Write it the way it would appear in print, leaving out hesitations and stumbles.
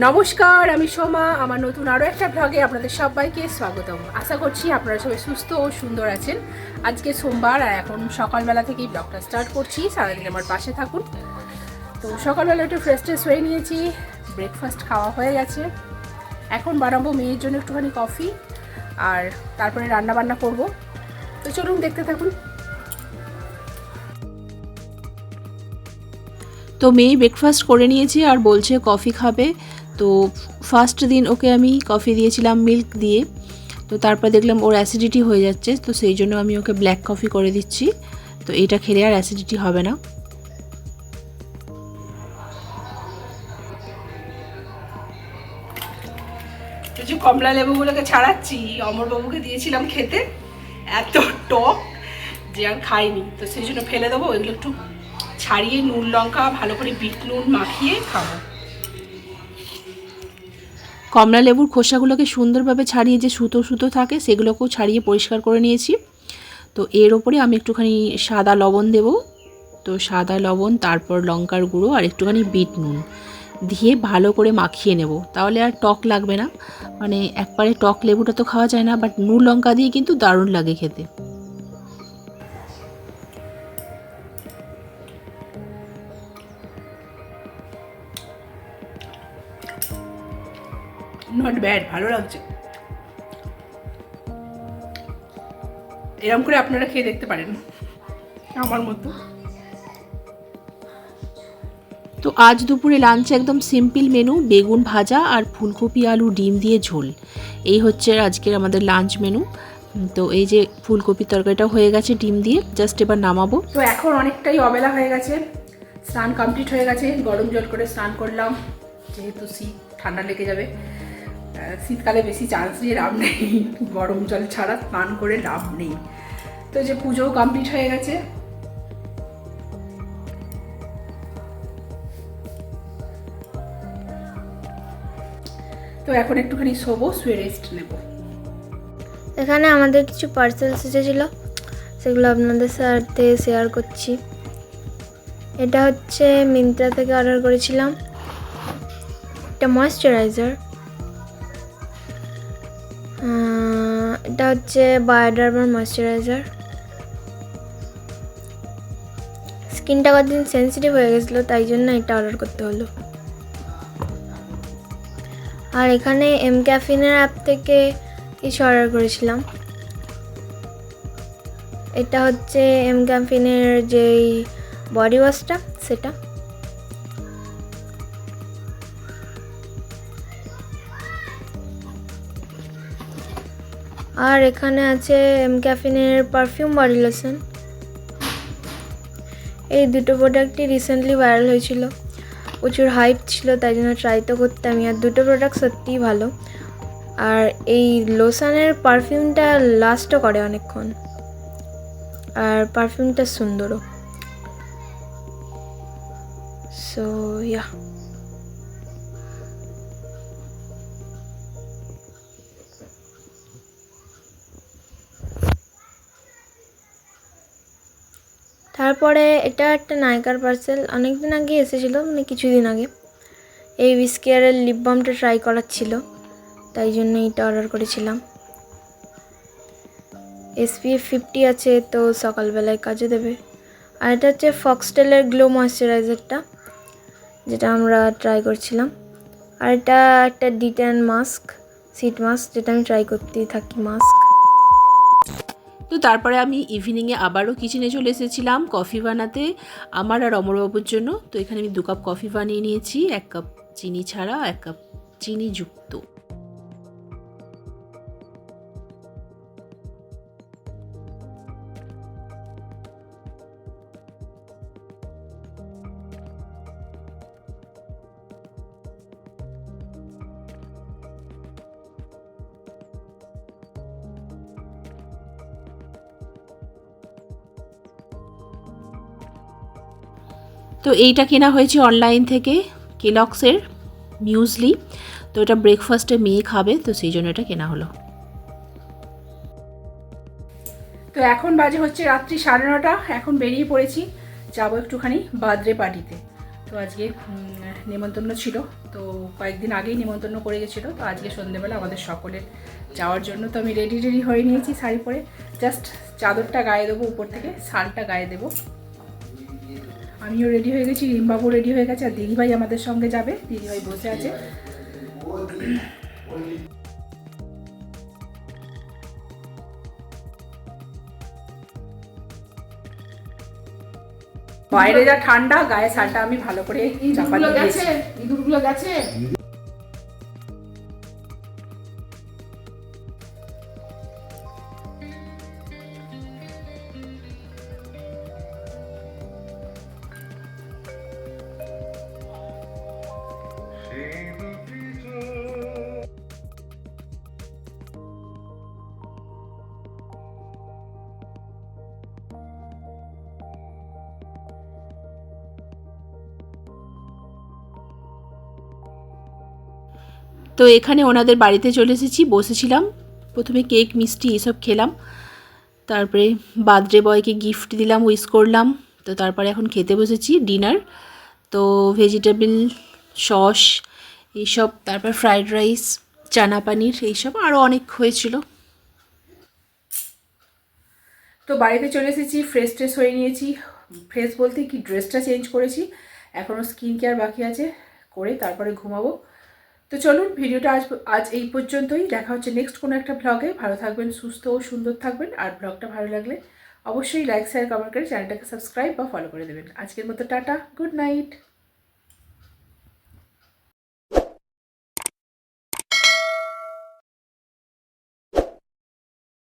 নমস্কার, আমি সোমা। আমার নতুন আরও একটা ব্লগে আপনাদের সবাইকে স্বাগতম। আশা করছি আপনারা সবাই সুস্থ ও সুন্দর আছেন। আজকে সোমবার আর এখন সকালবেলা থেকেই ব্লগটা স্টার্ট করছি। সারাদিন আমার পাশে থাকুন। তো সকালবেলা একটু ফ্রেশ ট্রেশ হয়ে নিয়েছি, ব্রেকফাস্ট খাওয়া হয়ে গেছে। এখন বানাবো মেয়ের জন্য একটুখানি কফি, আর তারপরে রান্না বান্না করব। তো চলুন দেখতে থাকুন। তো মেয়ে ব্রেকফাস্ট করে নিয়েছে আর বলছে কফি খাবে। তো ফার্স্ট দিন ওকে আমি কফি দিয়েছিলাম মিল্ক দিয়ে, তো তারপর দেখলাম ওর অ্যাসিডিটি হয়ে যাচ্ছে, তো সেই জন্য আমি ওকে ব্ল্যাক কফি করে দিচ্ছি। তো এটা খেলে আর অ্যাসিডিটি হবে না। কিছু কমলা লেবুগুলোকে ছাড়াচ্ছি, অমরবাবুকে দিয়েছিলাম খেতে, এত টক যে আর খাইনি, তো সেই জন্য ফেলে দেবো। ওইগুলো একটু ছাড়িয়ে নুন লঙ্কা ভালো করে বিট নুন মাখিয়ে খাবো। কমলা লেবুর খোসাগুলোকে সুন্দরভাবে ছাড়িয়ে যে সুতো সুতো থাকে সেগুলোকেও ছাড়িয়ে পরিষ্কার করে নিয়েছি। তো এর ওপরে আমি একটুখানি সাদা লবণ দেব। তো সাদা লবণ, তারপর লঙ্কার গুঁড়ো আর একটুখানি বিট নুন দিয়ে ভালো করে মাখিয়ে নেব, তাহলে আর টক লাগবে না। মানে একবারে টক লেবুটা তো খাওয়া যায় না, বাট নুন লঙ্কা দিয়ে কিন্তু দারুণ লাগে খেতে। নট ব্যাড, ভালো লাগছে। এরকম করে আপনারা খেয়ে দেখতে পারেন আমার মতো। তো আজ দুপুরে লাঞ্চে একদম সিম্পল মেনু, বেগুন ভাজা আর ফুলকপি আলু ডিম দিয়ে ঝোল। এই হচ্ছে আজকের আমাদের লাঞ্চ মেনু। তো এই যে ফুলকপির তরকারিটাও হয়ে গেছে ডিম দিয়ে, জাস্ট এবার নামাবো। তো এখন অনেকটাই অবেলা হয়ে গেছে, স্নান কমপ্লিট হয়ে গেছে। গরম জল করে স্নান করলাম, যেহেতু শীত, ঠান্ডা লেগে যাবে। শীতকালে বেশি চান্স নিয়ে লাভ নেই, গরম জল ছাড়া স্নান করে লাভ নেই। তো যে পুজোও কমপ্লিট হয়ে গেছে। তো এখন একটুখানি শোবো, শুয়ে রেস্ট নেব। এখানে আমাদের কিছু পার্সেলস এসেছিলো, সেগুলো আপনাদের সাথে শেয়ার করছি। এটা হচ্ছে মিন্ত্রা থেকে অর্ডার করেছিলাম, এটা ময়েশ্চারাইজার। এটা হচ্ছে বায়োডার্মার ময়েশ্চারাইজার। স্কিনটা কতদিন সেন্সিটিভ হয়ে গেছিলো, তাই জন্য এটা অর্ডার করতে হলো। আর এখানে এমক্যাফিনের অ্যাপ থেকে কিছু অর্ডার করেছিলাম। এটা হচ্ছে এমক্যাফিনের যেই বডি ওয়াশটা, সেটা। আর এখানে আছে এমক্যাফিনের পারফিউম বডি লোশন। এই দুটো প্রোডাক্টই রিসেন্টলি ভাইরাল হয়েছিল, প্রচুর হাইপ ছিল, তাই জন্য ট্রাই তো করতামই। আর দুটো প্রোডাক্ট সত্যিই ভালো। আর এই লোশনের পারফিউমটা লাস্টও করে অনেকক্ষণ, আর পারফিউমটা সুন্দরও। সো ইয়া, তারপরে এটা একটা নায়িকার পার্সেল, অনেকদিন আগে এসেছিলো, মানে কিছুদিন আগে। এই উইস্কেয়ারের লিপ বামটা ট্রাই করার ছিল, তাই জন্য এটা অর্ডার করেছিলাম। SPF 50 আছে, তো সকালবেলায় কাজে দেবে। আর এটা হচ্ছে ফক্সটেলের গ্লো ময়েশ্চারাইজারটা, যেটা আমরা ট্রাই করছিলাম। আর এটা একটা ডিট্যান মাস্ক, সিট মাস্ক, যেটা আমি ট্রাই করতেই থাকি মাস্ক। তো তারপরে আমি ইভিনিংয়ে আবারও কিচেনে চলে এসেছিলাম কফি বানাতে আমার আর অমরবাবুর জন্য। তো এখানে আমি 2 কাপ কফি বানিয়ে নিয়েছি, 1 কাপ চিনি ছাড়া, 1 কাপ চিনি যুক্ত। তো এইটা কেনা হয়েছে অনলাইন থেকে, কেলগসের মিউজলি। তো এটা ব্রেকফাস্টে মেয়ে খাবে, তো সেই জন্য এটা কেনা হলো। তো এখন বাজে হচ্ছে রাত্রি 9:30। এখন বেরিয়ে পড়েছি, যাবো একটুখানি বার্থডে পার্টিতে। তো আজকে নেমন্তন্ন ছিল, তো কয়েকদিন আগেই নেমন্তন্ন করে গেছিলো। তো আজকে সন্ধ্যেবেলা আমাদের সকলের যাওয়ার জন্য। তো আমি রেডি হয়ে নিয়েছি শাড়ি পরে, জাস্ট চাদরটা গায়ে দেবো, উপর থেকে শালটা গায়ে দেবো। আমিও রেডি হয়ে গেছি, রিমবাবু রেডি হয়ে গেছে, আর দিদিভাই আমাদের সঙ্গে যাবে। দিদিভাই বসে আছে। বাইরে যা ঠান্ডা, গায়ে শালটা আমি ভালো করে চাপা দিয়ে দিয়েছি। ইঁদুরগুলো গেছে। তো এখানে ওনাদের বাড়িতে চলে এসেছি, বসেছিলাম। প্রথমে কেক মিষ্টি এসব খেলাম, তারপরে বার্থডে বয়কে গিফট দিলাম, উইশ করলাম। তো তারপরে এখন খেতে বসেছি ডিনার। তো ভেজিটেবল সস এইসব, তারপর ফ্রাইড রাইস, চানা পানির, এইসব আরও অনেক হয়েছিল। তো বাড়িতে চলে এসেছি, ফ্রেশ ট্রেশ হয়ে নিয়েছি। ফ্রেশ বলতে কি, ড্রেসটা চেঞ্জ করেছি, এখনও স্কিন কেয়ার বাকি আছে, করে তারপরে ঘুমাবো। তো চলুন, ভিডিওটা আজ এই পর্যন্তই। দেখা হচ্ছে নেক্সট কোনো একটা ভ্লগে। ভালো থাকবেন, সুস্থ ও সুন্দর থাকবেন। আর ভ্লগটা ভালো লাগলে অবশ্যই লাইক শেয়ার কমেন্ট করে চ্যানেলটাকে সাবস্ক্রাইব বা ফলো করে দেবেন। আজকের মতো টাটা, গুড নাইট।